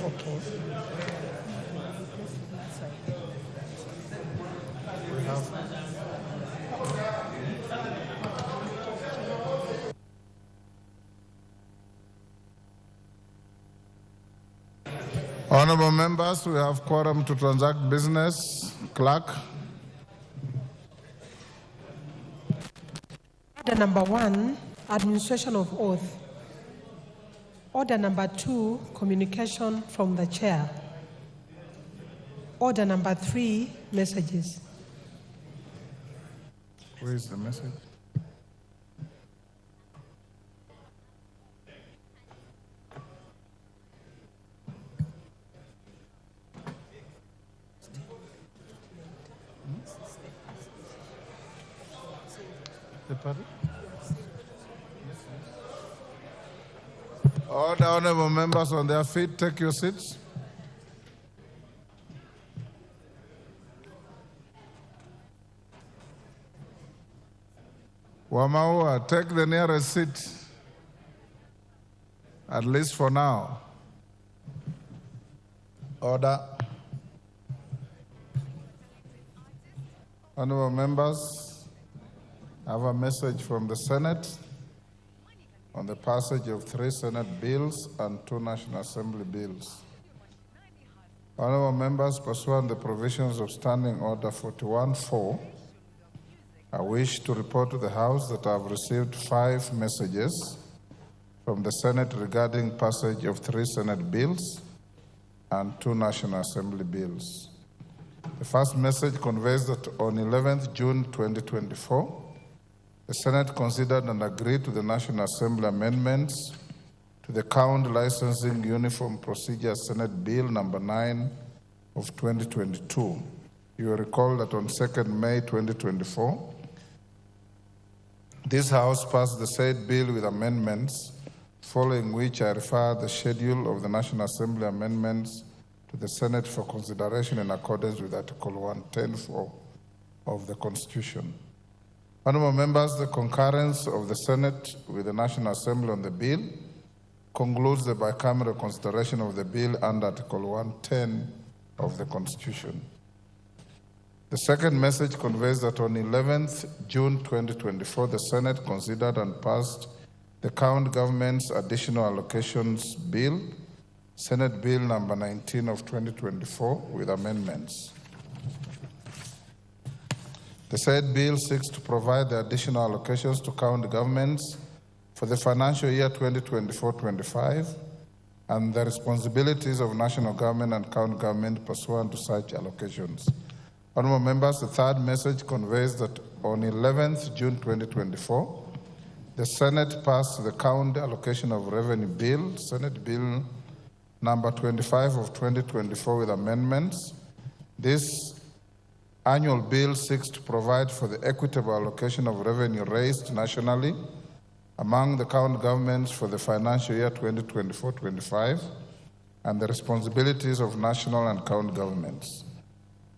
Okay. Honorable members, we have quorum to transact business. Clerk. Order number 1, administration of oath. Order number 2, communication from the chair. Order number 3, messages. Where is the message? All the honorable members on their feet, take your seats. Wamaua, take the nearest seat, at least for now. Order. Honorable members, I have a message from the Senate on the passage of 3 Senate bills and 2 National Assembly bills. Honorable members, pursuant to the provisions of Standing Order 41-4, I wish to report to the House that I have received 5 messages from the Senate regarding passage of 3 Senate bills and 2 National Assembly bills. The first message conveys that on 11th June 2024, the Senate considered and agreed to the National Assembly amendments to the Count Licensing Uniform Procedure Senate Bill number 9 of 2022. You will recall that on 2nd May 2024, this House passed the said bill with amendments, following which I refer the schedule of the National Assembly amendments to the Senate for consideration in accordance with Article 110(4) of the Constitution. Honorable members, the concurrence of the Senate with the National Assembly on the bill concludes the bicameral consideration of the bill under Article 110 of the Constitution. The second message conveys that on 11th June 2024, the Senate considered and passed the County Government's Additional Allocations Bill, Senate Bill number 19 of 2024, with amendments. The said bill seeks to provide the additional allocations to county governments for the financial year 2024-25 and the responsibilities of national government and county government pursuant to such allocations. Honorable members, the third message conveys that on 11th June 2024, the Senate passed the County Allocation of Revenue Bill, Senate Bill number 25 of 2024 with amendments. This annual bill seeks to provide for the equitable allocation of revenue raised nationally among the county governments for the financial year 2024-25 and the responsibilities of national and county governments.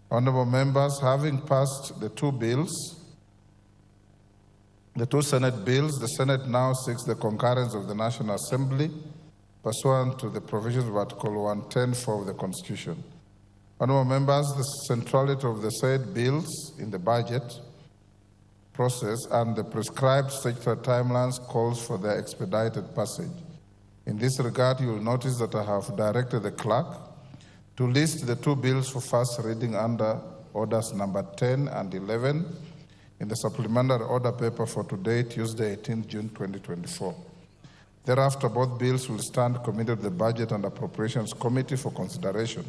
Honorable members, having passed the 2 bills, the 2 Senate bills, the Senate now seeks the concurrence of the National Assembly pursuant to the provisions of Article 110(4) of the Constitution. Honorable members, the centrality of the said bills in the budget process and the prescribed statutory timelines calls for their expedited passage. In this regard, you will notice that I have directed the clerk to list the 2 bills for first reading under orders number 10 and 11 in the supplementary order paper for today, Tuesday, 18 June 2024. Thereafter, both bills will stand committed to the Budget and Appropriations Committee for consideration.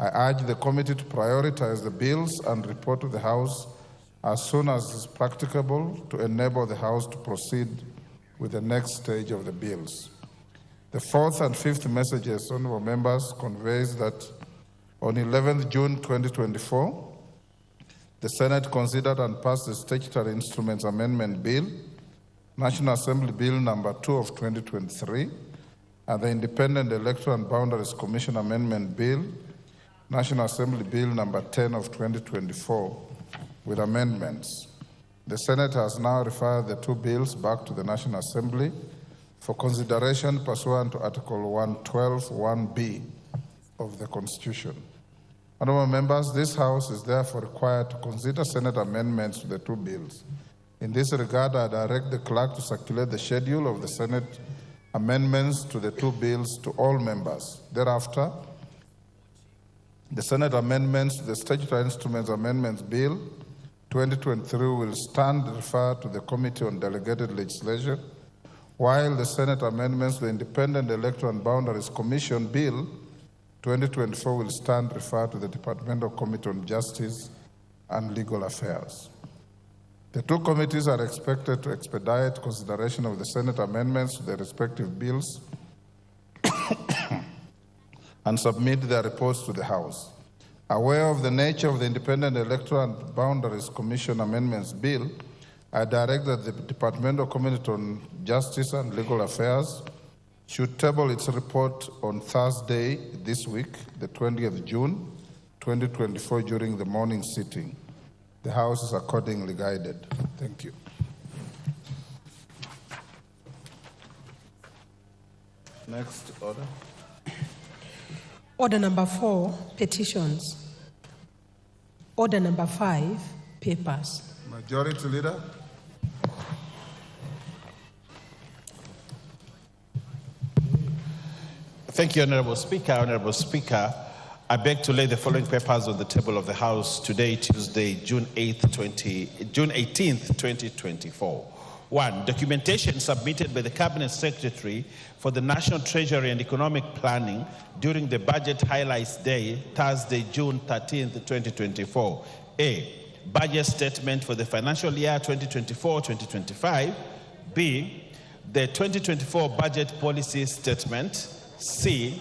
I urge the committee to prioritize the bills and report to the House as soon as is practicable to enable the House to proceed with the next stage of the bills. The fourth and fifth messages, honorable members, conveys that on 11th June 2024, the Senate considered and passed the Statutory Instruments Amendment Bill, National Assembly Bill number 2 of 2023, and the Independent Electoral and Boundaries Commission Amendment Bill, National Assembly Bill number 10 of 2024, with amendments. The Senate has now referred the two bills back to the National Assembly for consideration pursuant to Article 112(1)(b) of the Constitution. Honourable members, this House is therefore required to consider Senate amendments to the two bills. In this regard, I direct the clerk to circulate the schedule of the Senate amendments to the two bills to all members. Thereafter, the Senate amendments to the Statutory Instruments Amendments Bill 2023 will stand referred to the Committee on Delegated Legislation, while the Senate amendments to the Independent Electoral and Boundaries Commission Bill 2024 will stand referred to the Departmental Committee on Justice and Legal Affairs. The two committees are expected to expedite consideration of the Senate amendments to their respective bills and submit their reports to the House. Aware of the nature of the Independent Electoral and Boundaries Commission Amendments Bill, I direct that the Departmental Committee on Justice and Legal Affairs should table its report on Thursday this week, the 20th June, 2024, during the morning sitting. The House is accordingly guided. Thank you. Next order. Order number 4, petitions. Order number 5, papers. Majority Leader. Thank you, Honorable Speaker. Honorable Speaker, I beg to lay the following papers on the table of the House today, Tuesday, June 18th, 2024. 1. Documentation submitted by the Cabinet Secretary for the National Treasury and Economic Planning during the Budget Highlights Day, Thursday, June 13th, 2024. A. Budget statement for the financial year 2024-2025. B. The 2024 Budget Policy Statement. C.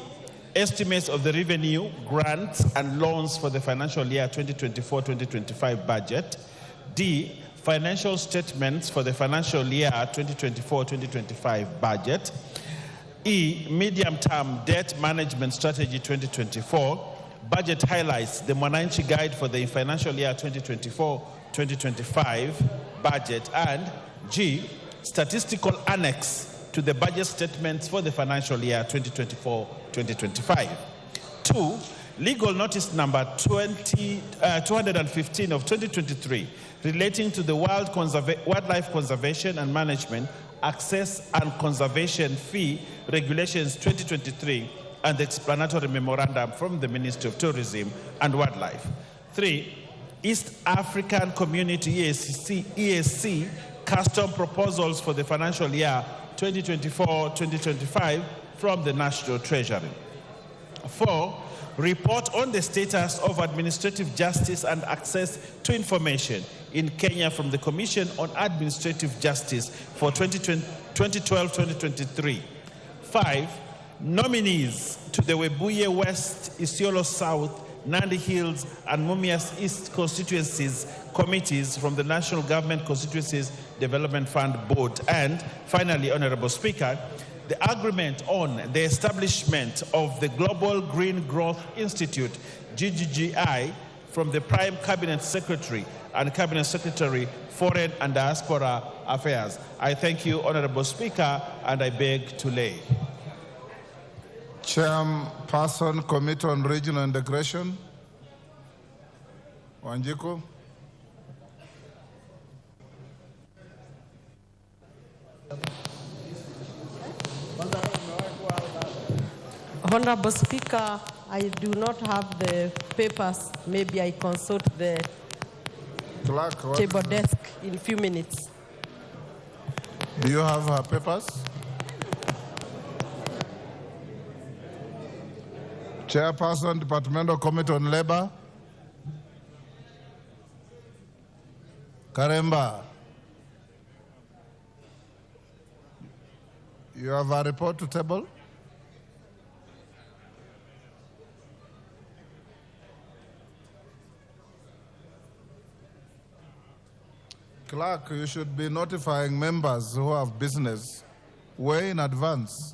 Estimates of the revenue, grants, and loans for the financial year 2024-2025 budget. D. Financial statements for the financial year 2024-2025 budget. E. Medium-term debt management strategy 2024. Budget highlights the Mwananchi Guide for the financial year 2024-2025 budget. And G. Statistical annex to the budget statements for the financial year 2024-2025. 2. Legal notice number 215 of 2023 relating to the Wildlife Conservation and Management Access and Conservation Fee Regulations 2023 and the explanatory memorandum from the Ministry of Tourism and Wildlife. 3. East African Community EAC custom proposals for the financial year 2024-2025 from the National Treasury. 4. Report on the status of administrative justice and access to information in Kenya from the Commission on Administrative Justice for 2012-2023. 5. Nominees to the Webuye West, Isiolo South, Nandi Hills, and Mumias East constituencies committees from the National Government Constituencies Development Fund Board. And finally, Honorable Speaker, the agreement on the establishment of the Global Green Growth Institute, GGGI, from the Prime Cabinet Secretary and Cabinet Secretary, Foreign and Diaspora Affairs. I thank you, Honorable Speaker, and I beg to lay. Chairperson, Committee on Regional Integration, Wanjiku. Honorable Speaker, I do not have the papers. Maybe I consult the Clerk, table desk in a few minutes. Do you have her papers? Chairperson, Departmental Committee on Labor, Karemba. You have a report to table? Clerk, you should be notifying members who have business way in advance.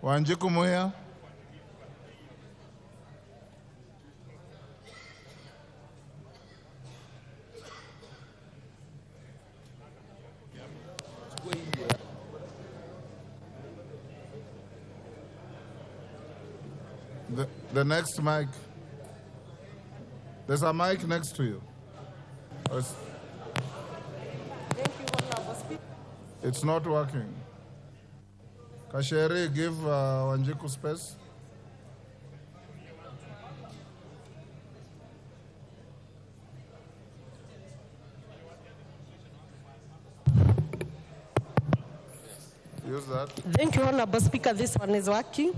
Wanjiku Muya. The next mic. There's a mic next to you. Thank you, Honorable Speaker. It's not working. Kasheri, give Wanjiku space. Use that. Thank you, Honorable Speaker. This one is working.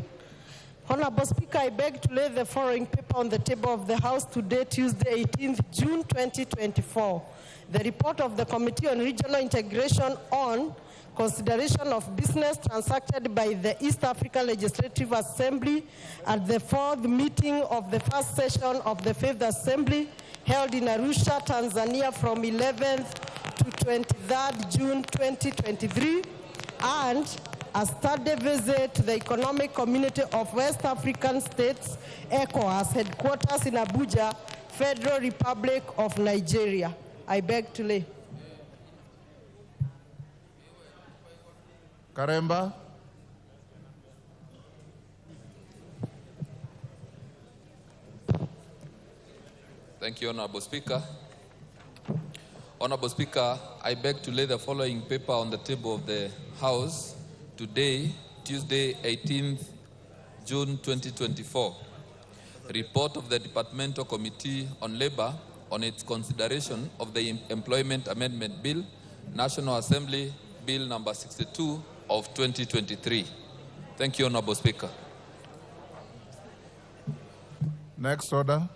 Honorable Speaker, I beg to lay the following paper on the table of the House today, Tuesday, 18th June 2024. The report of the Committee on Regional Integration on consideration of business transacted by the East African Legislative Assembly at the 4th meeting of the first session of the 5th Assembly held in Arusha, Tanzania from 11th to 23rd June 2023, and a study visit to the Economic Community of West African States, ECOWAS, headquarters in Abuja, Federal Republic of Nigeria. I beg to lay. Karemba. Thank you, Honorable Speaker. Honorable Speaker, I beg to lay the following paper on the table of the House today, Tuesday, 18th June 2024. Report of the Departmental Committee on Labor on its consideration of the Employment Amendment Bill, National Assembly Bill number 62 of 2023. Thank you, Honorable Speaker. Next order.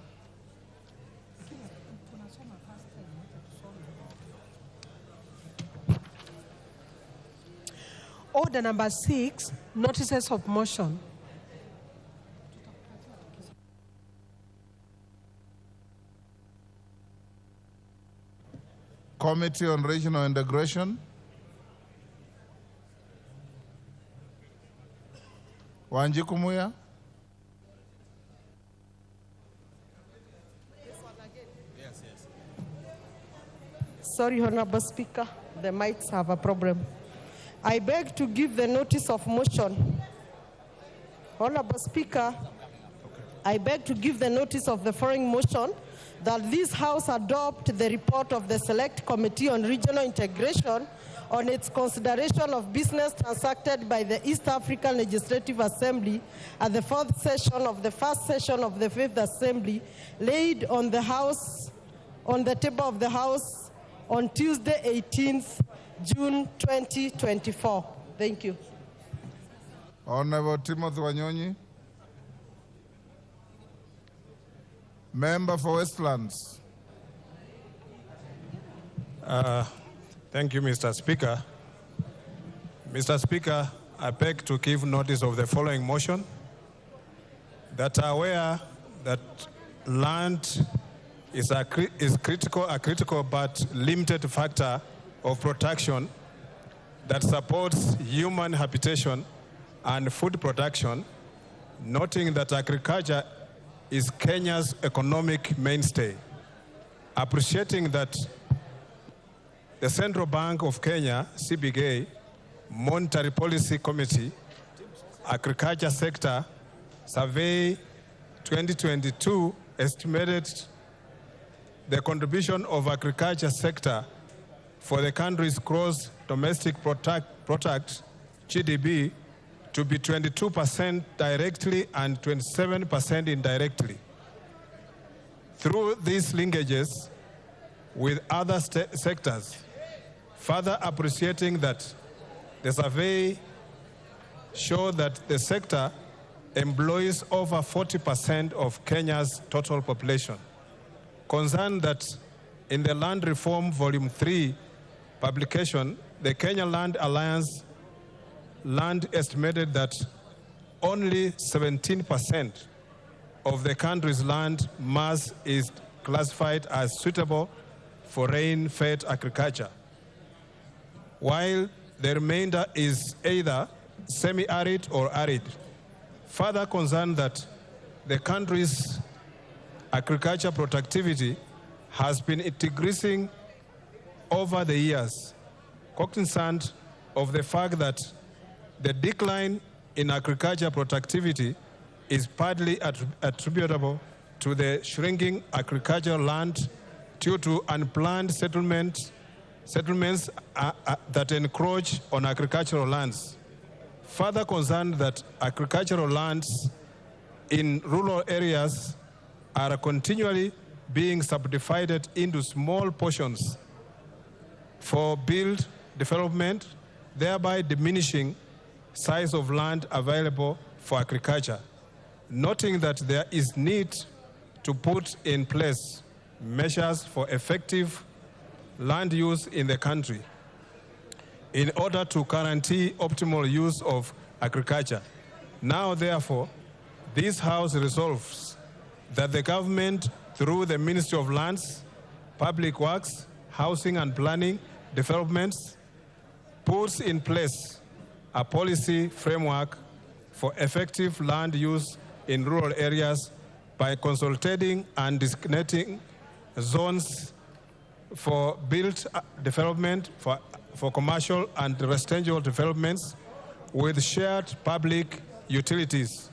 Order number 6, notices of motion. Committee on Regional Integration. Wanjiku Muya. Sorry, Honorable Speaker, the mics have a problem. I beg to give the notice of motion. Honorable Speaker, I beg to give the notice of the following motion that this House adopt the report of the Select Committee on Regional Integration on its consideration of business transacted by the East African Legislative Assembly at the 4th session of the first session of the 5th Assembly, laid on the table of the House on Tuesday, 18th June 2024. Thank you. Honorable Timothy Wanyonyi. Member for Westlands. Thank you, Mr. Speaker. Mr. Speaker, I beg to give notice of the following motion: that are aware that land is a critical but limited factor of protection that supports human habitation and food production, noting that agriculture is Kenya's economic mainstay. Appreciating that the Central Bank of Kenya, CBK, Monetary Policy Committee, Agriculture Sector Survey 2022 estimated the contribution of agriculture sector for the country's gross domestic product, GDP, to be 22% directly and 27% indirectly. Through these linkages with other sectors, further appreciating that the survey showed that the sector employs over 40% of Kenya's total population. Concerned that in the Land Reform Volume 3 publication, the Kenya Land Alliance land estimated that only 17% of the country's land mass is classified as suitable for rain-fed agriculture, while the remainder is either semi-arid or arid. Further concerned that the country's agriculture productivity has been decreasing over the years, cognizant of the fact that the decline in agriculture productivity is partly attributable to the shrinking agricultural land due to unplanned settlements that encroach on agricultural lands. Further concerned that agricultural lands in rural areas are continually being subdivided into small portions for build development, thereby diminishing size of land available for agriculture. Noting that there is need to put in place measures for effective land use in the country in order to guarantee optimal use of agriculture. Now, therefore, this House resolves that the government, through the Ministry of Lands, Public Works, Housing and Planning Developments, puts in place a policy framework for effective land use in rural areas by consolidating and designating zones for built development, for commercial and residential developments with shared public utilities,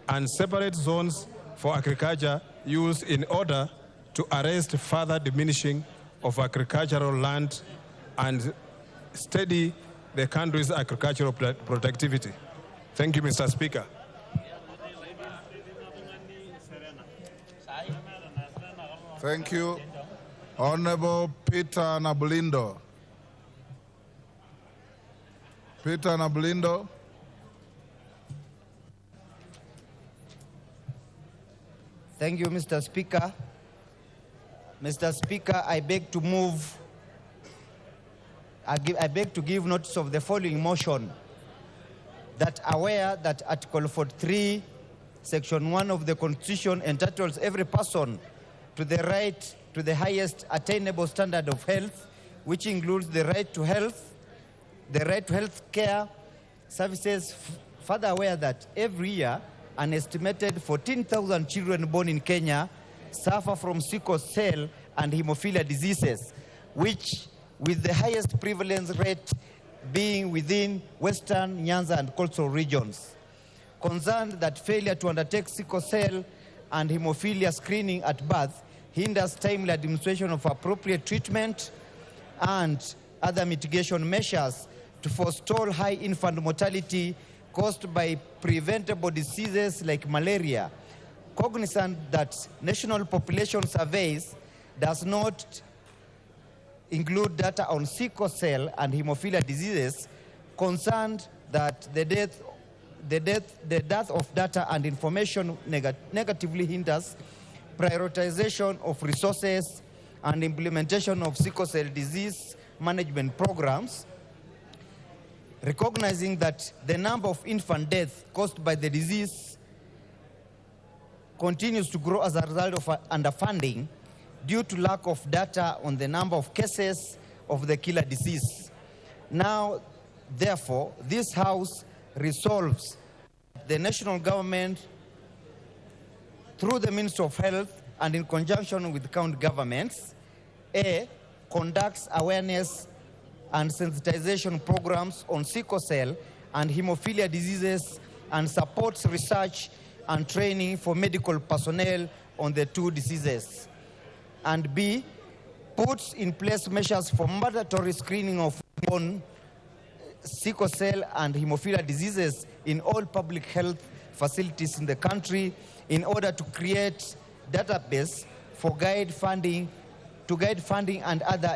and separate zones for agriculture use in order to arrest further diminishing of agricultural land and steady the country's agricultural productivity. Thank you, Mr. Speaker. Thank you. Honorable Peter Nabulindo. Peter Nabulindo. Thank you, Mr. Speaker. Mr. Speaker, I beg to give notice of the following motion, that aware that Article 43, Section 1 of the Constitution entitles every person to the right to the highest attainable standard of health, which includes the right to health care services. Further aware that every year an estimated 14,000 children born in Kenya suffer from sickle cell and hemophilia diseases, which with the highest prevalence rate being within Western, Nyanza and coastal regions. Concerned that failure to undertake sickle cell and hemophilia screening at birth hinders timely administration of appropriate treatment and other mitigation measures to forestall high infant mortality caused by preventable diseases like malaria. Cognizant that national population surveys does not include data on sickle cell and hemophilia diseases, concerned that the dearth of data and information negatively hinders prioritization of resources and implementation of sickle cell disease management programs. Recognizing that the number of infant deaths caused by the disease continues to grow as a result of underfunding due to lack of data on the number of cases of the killer disease. Now, therefore, this House resolves the national government, through the Ministry of Health and in conjunction with county governments, A, conducts awareness and sensitization programs on sickle cell and hemophilia diseases and supports research and training for medical personnel on the two diseases. And B, puts in place measures for mandatory screening of newborn sickle cell and hemophilia diseases in all public health facilities in the country in order to create database for guide funding and other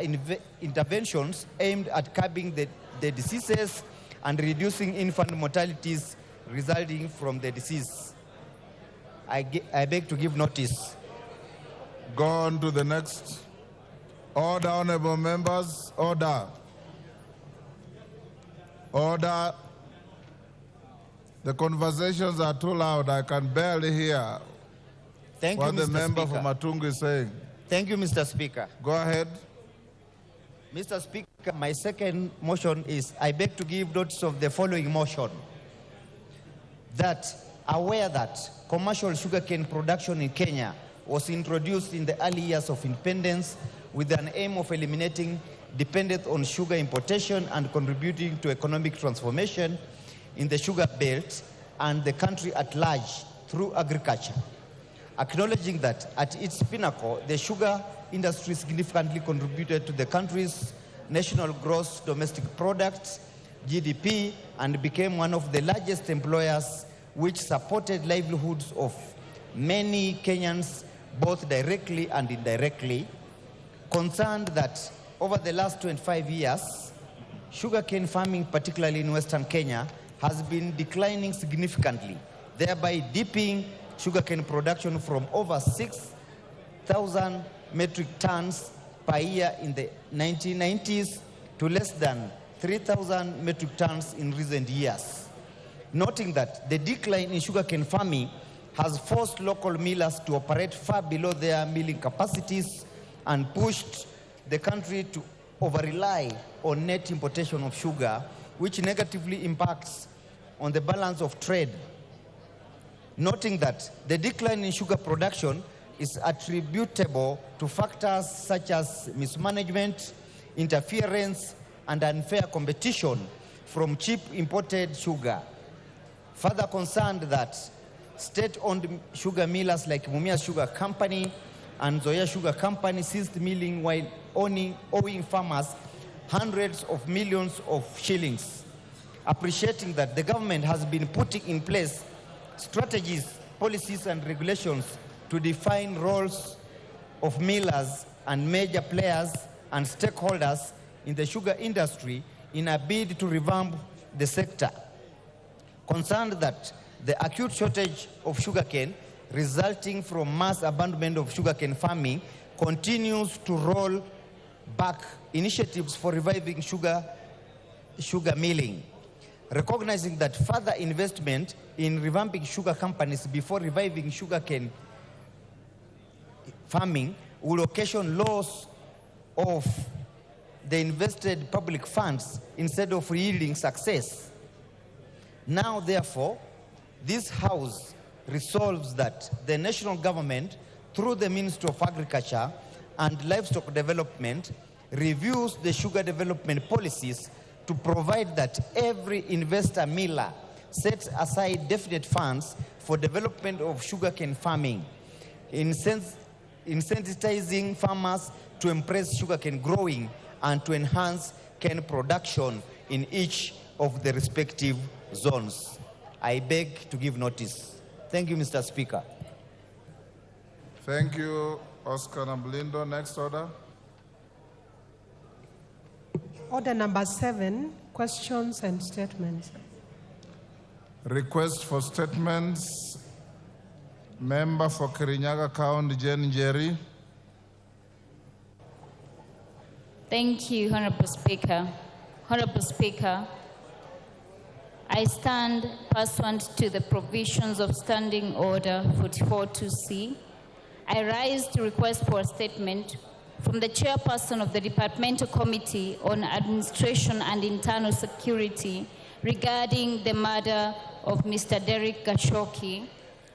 interventions aimed at curbing the diseases and reducing infant mortalities resulting from the disease. I beg to give notice. Go on to the next. Order, honorable members. Order. Order. The conversations are too loud. I can barely hear what the member for Matungu is saying. Thank you, Mr. Speaker. Go ahead. Mr. Speaker, my second motion is I beg to give notice of the following motion, that aware that commercial sugarcane production in Kenya was introduced in the early years of independence with an aim of eliminating dependence on sugar importation and contributing to economic transformation in the sugar belt and the country at large through agriculture. Acknowledging that at its pinnacle, the sugar industry significantly contributed to the country's national gross domestic product, GDP, and became one of the largest employers, which supported livelihoods of many Kenyans, both directly and indirectly. Concerned that over the last 25 years, sugarcane farming, particularly in Western Kenya, has been declining significantly, thereby dipping sugarcane production from over 6,000 metric tons per year in the 1990s to less than 3,000 metric tons in recent years. Noting that the decline in sugarcane farming has forced local millers to operate far below their milling capacities and pushed the country to over-rely on net importation of sugar, which negatively impacts on the balance of trade. Noting that the decline in sugar production is attributable to factors such as mismanagement, interference, and unfair competition from cheap imported sugar. Further concerned that state-owned sugar millers like Mumia Sugar Company and Zoya Sugar Company ceased milling while owing farmers hundreds of millions of shillings. Appreciating that the government has been putting in place strategies, policies, and regulations to define roles of millers and major players and stakeholders in the sugar industry in a bid to revamp the sector. Concerned that the acute shortage of sugarcane resulting from mass abandonment of sugarcane farming continues to roll back initiatives for reviving sugar milling. Recognizing that further investment in revamping sugar companies before reviving sugarcane farming will occasion loss of the invested public funds instead of yielding success. Now, therefore, this House resolves that the national government, through the Ministry of Agriculture and Livestock Development, reviews the sugar development policies to provide that every investor miller sets aside definite funds for development of sugarcane farming, incentivizing farmers to embrace sugarcane growing and to enhance cane production in each of the respective zones. I beg to give notice. Thank you, Mr. Speaker. Thank you, Oscar Namblindo. Next order. Order number 7, questions and statements. Request for statements. Member for Kirinyaga County, Jen Jerry. Thank you, Honorable Speaker. Honorable Speaker, I stand pursuant to the provisions of Standing Order 44-2C. I rise to request for a statement from the chairperson of the Departmental Committee on Administration and Internal Security regarding the murder of Mr. Derek Gashoki,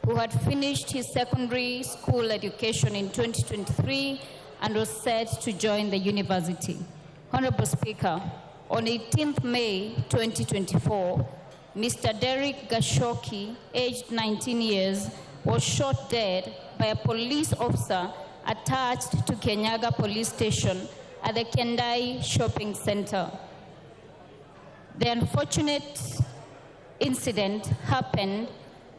who had finished his secondary school education in 2023 and was set to join the university. Honorable Speaker, on 18th May 2024, Mr. Derek Gashoki, aged 19 years, was shot dead by a police officer attached to Kenyaga Police Station at the Kendai Shopping Center. The unfortunate incident happened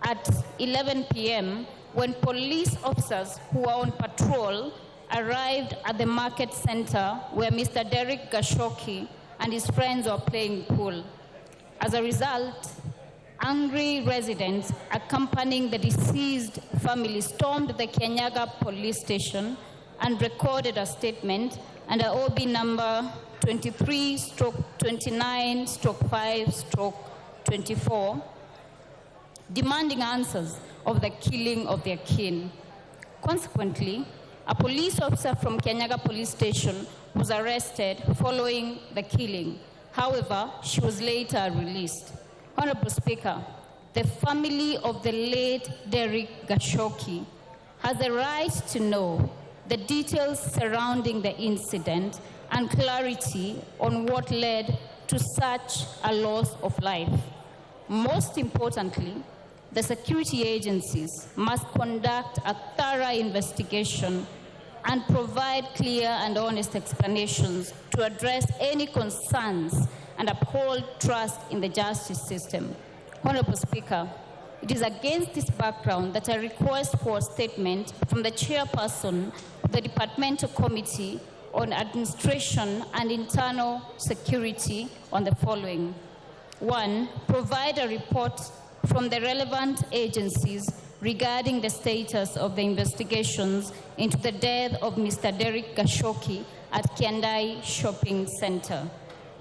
at 11 p.m. when police officers who were on patrol arrived at the market center where Mr. Derek Gashoki and his friends were playing pool. As a result, angry residents accompanying the deceased family stormed the Kenyaga police station and recorded a statement under OB number 23/29/5/24, demanding answers of the killing of their kin. Consequently, a police officer from Kenyaga police station was arrested following the killing. However, she was later released. Honorable Speaker, the family of the late Derek Gashoki has a right to know the details surrounding the incident and clarity on what led to such a loss of life. Most importantly, the security agencies must conduct a thorough investigation and provide clear and honest explanations to address any concerns and uphold trust in the justice system. Honorable Speaker, it is against this background that I request for a statement from the chairperson of the Departmental Committee on Administration and Internal Security on the following. 1, provide a report from the relevant agencies regarding the status of the investigations into the death of Mr. Derek Gashoki at Kiandai Shopping Center.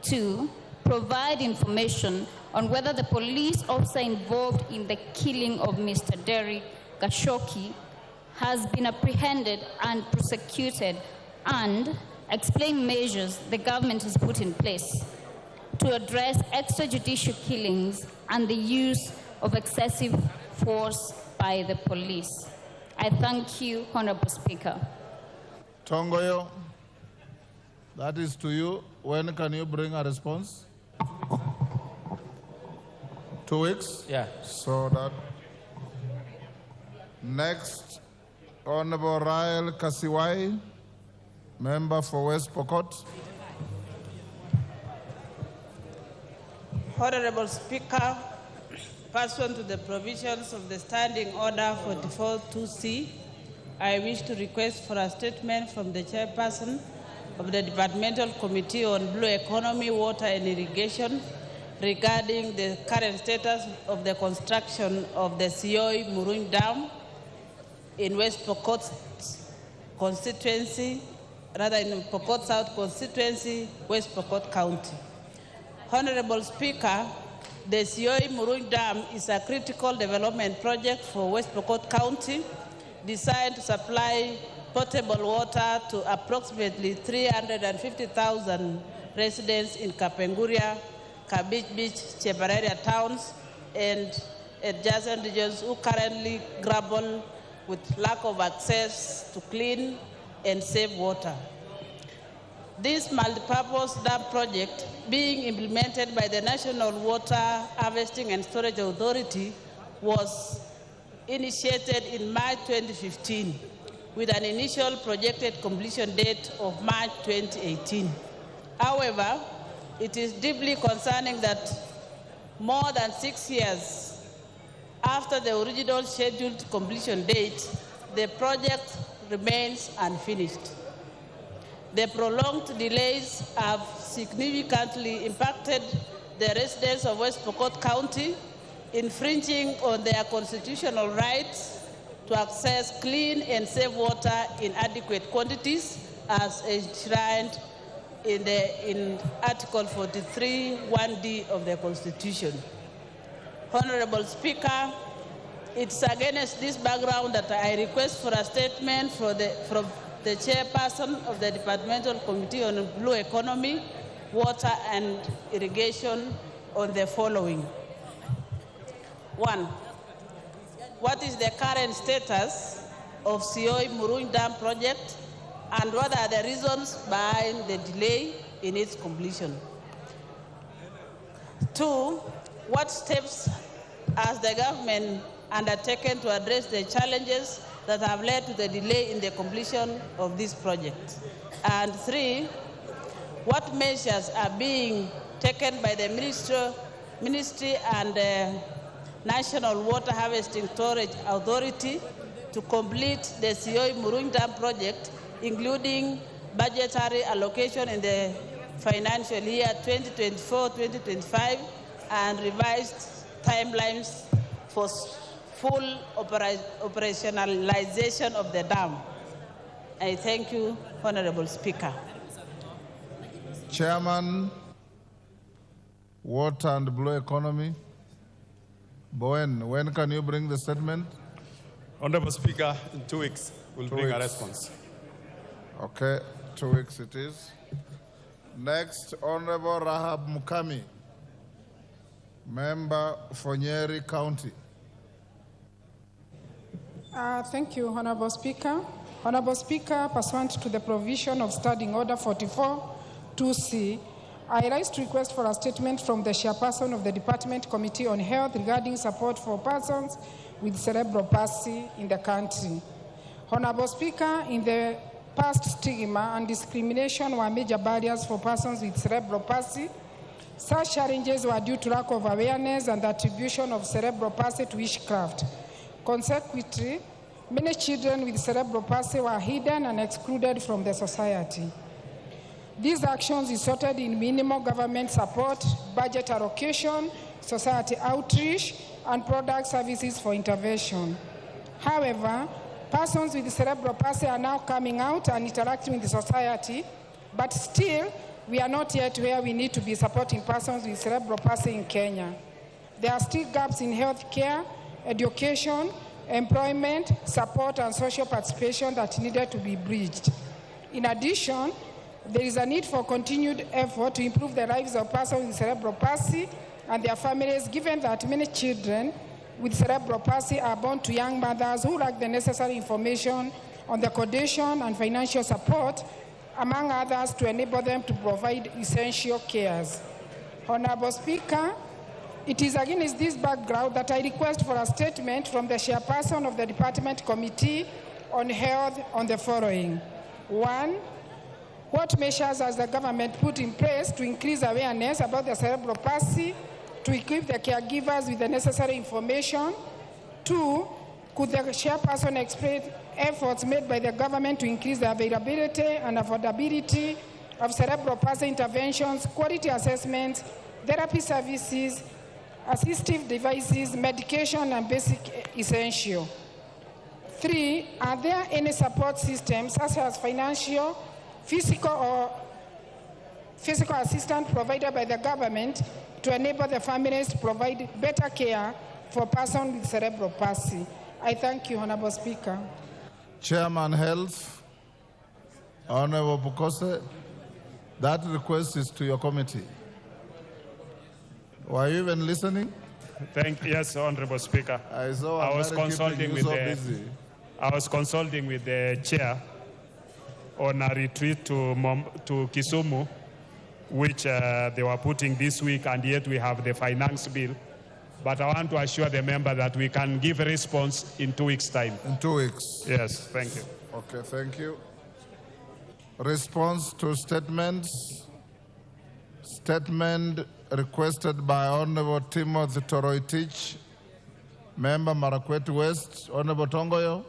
2, provide information on whether the police officer involved in the killing of Mr. Derek Gashoki has been apprehended and prosecuted, and explain measures the government has put in place to address extrajudicial killings and the use of excessive force by the police. I thank you, Honorable Speaker. Tongoyo, that is to you. When can you bring a response? 2 weeks? Yeah. So that. Next, Honorable Rael Kasiwai, member for West Pokot. Honorable Speaker, pursuant to the provisions of the Standing Order 44-2C, I wish to request for a statement from the chairperson of the Departmental Committee on Blue Economy, Water and Irrigation regarding the current status of the construction of the Sioi Murung Dam in West Pokot constituency, rather in Pokot South constituency, West Pokot County. Honorable Speaker, the Sioi Murung Dam is a critical development project for West Pokot County designed to supply potable water to approximately 350,000 residents in Kapenguria, Kabich Beach, Chepararia towns, and adjacent regions who currently grapple with lack of access to clean and safe water. This multipurpose dam project, being implemented by the National Water Harvesting and Storage Authority, was initiated in March 2015 with an initial projected completion date of March 2018. However, it is deeply concerning that more than 6 years after the original scheduled completion date, the project remains unfinished. The prolonged delays have significantly impacted the residents of West Pokot County, infringing on their constitutional rights to access clean and safe water in adequate quantities as enshrined in Article 43(1)(d) of the Constitution. Honorable Speaker, it's against this background that I request for a statement from the chairperson of the Departmental Committee on Blue Economy, Water and Irrigation on the following. 1, what is the current status of Sioi Murung Dam project and what are the reasons behind the delay in its completion? 2, what steps has the government undertaken to address the challenges that have led to the delay in the completion of this project? And 3, what measures are being taken by the Ministry and National Water Harvesting Storage Authority to complete the Sioi Murung Dam project, including budgetary allocation in the financial year 2024-2025 and revised timelines for full operationalization of the dam? I thank you, Honorable Speaker. Chairman, Water and Blue Economy. Bowen, when can you bring the statement? Honorable Speaker, in 2 weeks, we'll bring a response. Okay, 2 weeks it is. Next, Honorable Rahab Mukami. Member for Nyeri County. Thank you, Honorable Speaker. Honorable Speaker, pursuant to the provision of Standing Order 44-2C, I rise to request for a statement from the chairperson of the Department Committee on Health regarding support for persons with cerebral palsy in the country. Honorable Speaker, in the past, stigma and discrimination were major barriers for persons with cerebral palsy. Such challenges were due to lack of awareness and the attribution of cerebral palsy to witchcraft. Consequently, many children with cerebral palsy were hidden and excluded from the society. These actions resulted in minimal government support, budget allocation, society outreach, and product services for intervention. However, persons with cerebral palsy are now coming out and interacting with the society, but still, we are not yet where we need to be supporting persons with cerebral palsy in Kenya. There are still gaps in health care, education, employment, support, and social participation that needed to be bridged. In addition, there is a need for continued effort to improve the lives of persons with cerebral palsy and their families, given that many children with cerebral palsy are born to young mothers who lack the necessary information on the condition and financial support, among others, to enable them to provide essential cares. Honorable Speaker, it is against this background that I request for a statement from the chairperson of the Department Committee on Health on the following. 1, what measures has the government put in place to increase awareness about the cerebral palsy, to equip the caregivers with the necessary information? 2, could the chairperson explain efforts made by the government to increase the availability and affordability of cerebral palsy interventions, quality assessments, therapy services, assistive devices, medication, and basic essential? 3, are there any support systems such as financial, physical assistance provided by the government to enable the families to provide better care for persons with cerebral palsy? I thank you, Honorable Speaker. Chairman Health, Honorable Bukose, that request is to your committee. Were you even listening? Yes, Honorable Speaker. I was consulting with the chair on a retreat to Kisumu, which they were putting this week, and yet we have the finance bill. But I want to assure the member that we can give a response in 2 weeks' time. In 2 weeks? Yes, thank you. Okay, thank you. Response to statements. Statement requested by Honorable Timothy Toroitich, Member Marakwet West. Honorable Tongoyo.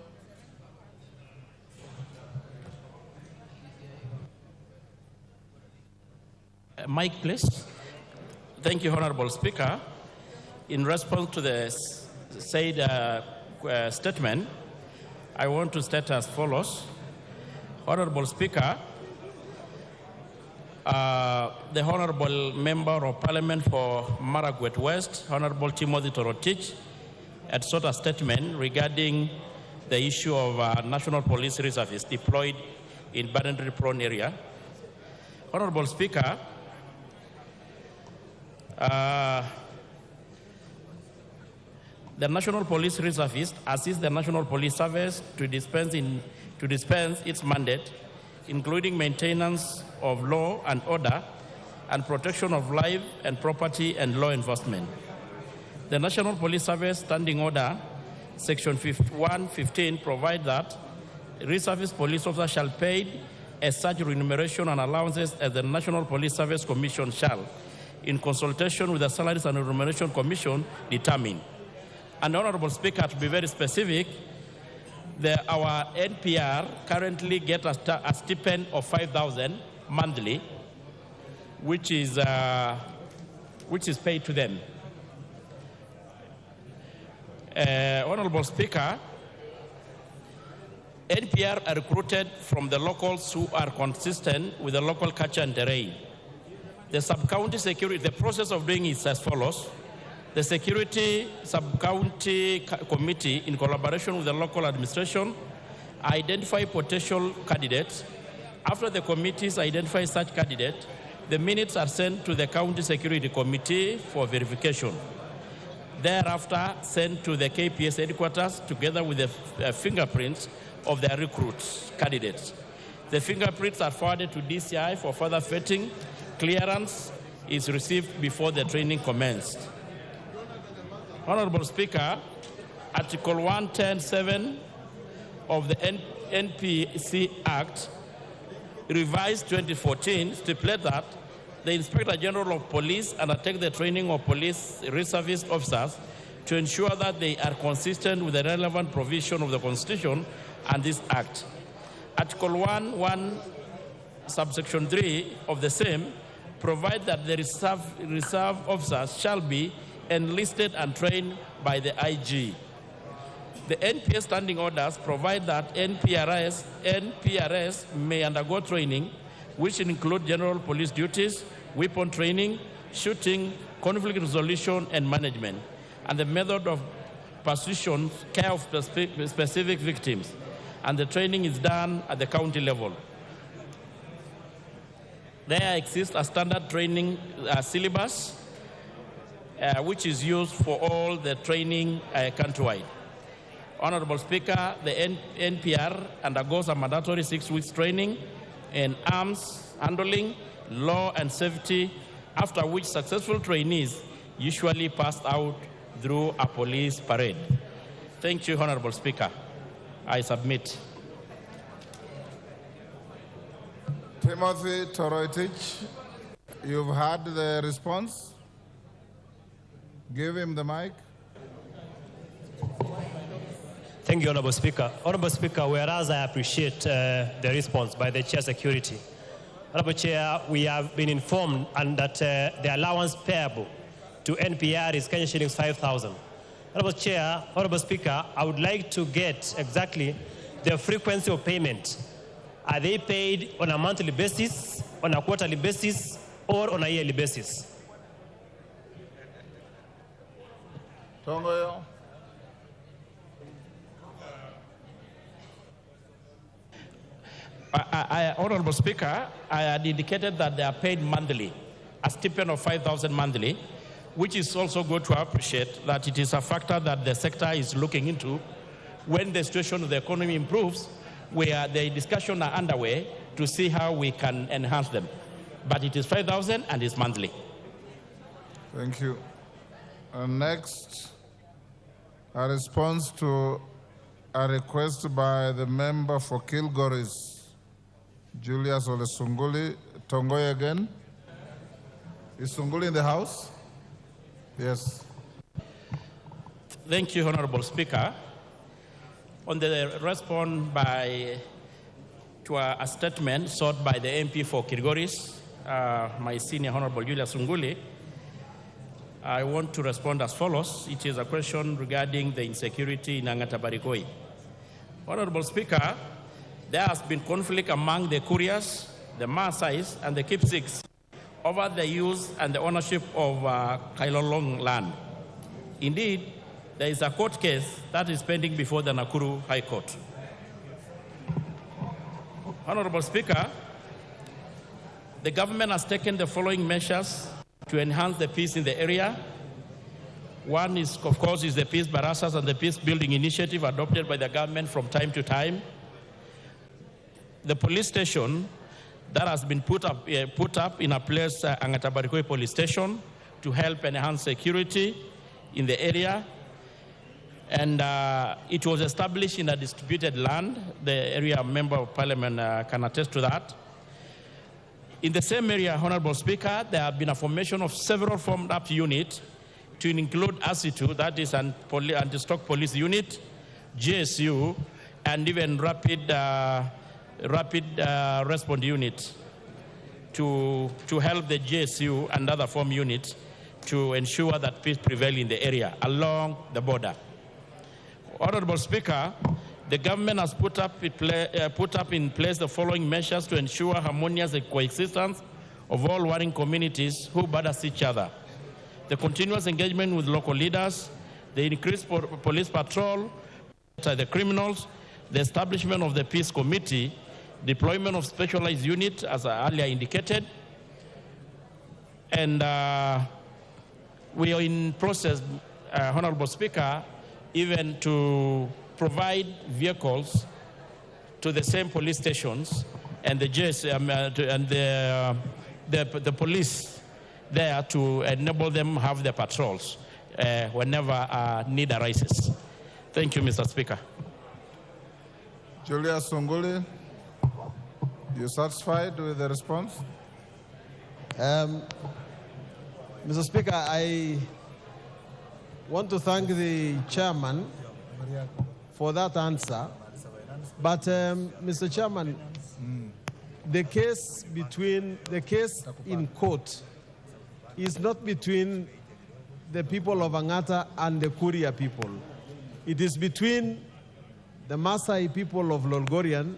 Mike, please. Thank you, Honorable Speaker. In response to the said statement, I want to state as follows. Honorable Speaker, the Honorable Member of Parliament for Marakwet West, Honorable Timothy Torotich, had sought a statement regarding the issue of National Police Reservists deployed in boundary-prone area. Honorable Speaker, the National Police Reservists assist the National Police Service to dispense its mandate, including maintenance of law and order and protection of life and property and law enforcement. The National Police Service Standing Order, Section 115, provides that reservist police officers shall pay as such remuneration and allowances as the National Police Service Commission shall, in consultation with the Salaries and Remuneration Commission, determine. And Honorable Speaker, to be very specific, our NPR currently get a stipend of 5,000 monthly, which is paid to them. Honorable Speaker, NPR are recruited from the locals who are consistent with the local culture and terrain. The sub-county security, the process of doing it is as follows. The security sub-county committee, in collaboration with the local administration, identify potential candidates. After the committees identify such candidates, The minutes are sent to the County Security Committee for verification. Thereafter, sent to the KPS headquarters together with the fingerprints of their recruits, candidates. The fingerprints are forwarded to DCI for further vetting. Clearance is received before the training commenced. Honorable Speaker, Article 110(7) of the NPC Act, revised 2014, stipulates that the Inspector General of Police undertake the training of police reservist officers to ensure that they are consistent with the relevant provision of the Constitution and this Act. Article 1(1), subsection 3 of the same provide that the reserve officers shall be enlisted and trained by the IG. The NPS standing orders provide that NPRS may undergo training, which include general police duties, weapon training, shooting, conflict resolution and management, and the method of persuasion, care of specific victims. And the training is done at the county level. There exists a standard training syllabus, which is used for all the training countrywide. Honorable Speaker, the NPR undergoes a mandatory 6 weeks training in arms handling, law and safety, after which successful trainees usually pass out through a police parade. Thank you, Honorable Speaker. I submit. Timothy Toroitich, you've heard the response. Give him the mic. Thank you, Honorable Speaker. Honorable Speaker, whereas I appreciate the response by the Chair Security, Honorable Chair, we have been informed and that the allowance payable to NPR is Kenya shillings 5,000. Honorable Chair, Honorable Speaker, I would like to get exactly the frequency of payment. Are they paid on a monthly basis, on a quarterly basis, or on a yearly basis? Tongoyo. Honorable Speaker, I had indicated that they are paid monthly, a stipend of 5,000 monthly, which is also good to appreciate that it is a factor that the sector is looking into when the situation of the economy improves, where the discussions are underway to see how we can enhance them. But it is 5,000 and it's monthly. Thank you. Next, a response to a request by the member for Kilgoris, Julius Olesunguli. Tongoy again. Is Sunguli in the house? Yes. Thank you, Honorable Speaker. On the response to a statement sought by the MP for Kilgoris, my senior Honorable Julius Sunguli, I want to respond as follows. It is a question regarding the insecurity in Angata Barikoi. Honorable Speaker, there has been conflict among the Kurias, the Maasais, and the Kipsiks over the use and the ownership of Kailolong land. Indeed, there is a court case that is pending before the Nakuru High Court. Honorable Speaker, the government has taken the following measures to enhance the peace in the area. One is, of course, is the Peace Barasas and the Peace Building Initiative adopted by the government from time to time. The police station that has been put up in a place, Angata Barikoi Police Station, to help enhance security in the area. And it was established in a distributed land. The area member of parliament can attest to that. In the same area, Honorable Speaker, there have been a formation of several formed up units to include ASITU, that is an anti-stock police unit, GSU, and even rapid response unit to help the GSU and other form units to ensure that peace prevails in the area along the border. Honorable Speaker, the government has put up in place the following measures to ensure harmonious coexistence of all warring communities who border each other. The continuous engagement with local leaders, the increased police patrol, the criminals, the establishment of the peace committee, deployment of specialized units, as I earlier indicated, And we are in process, Honorable Speaker, even to provide vehicles to the same police stations and the police there to enable them have their patrols whenever need arises. Thank you, Mr. Speaker. Julius Sunguli, you satisfied with the response? Mr. Speaker, I want to thank the chairman for that answer. But, Mr. Chairman, the case in court is not between the people of Angata and the Kuria people. It is between the Maasai people of Lolgorian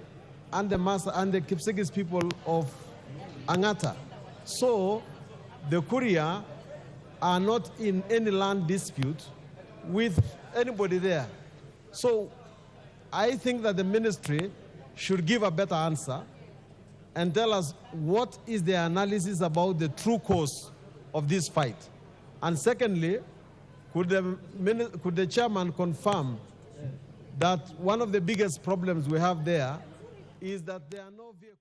and the Kipsigis people of Angata. So the Kuria are not in any land dispute with anybody there. So I think that the ministry should give a better answer and tell us what is the analysis about the true cause of this fight. And secondly, could the chairman confirm that one of the biggest problems we have there is that there are no vehicles.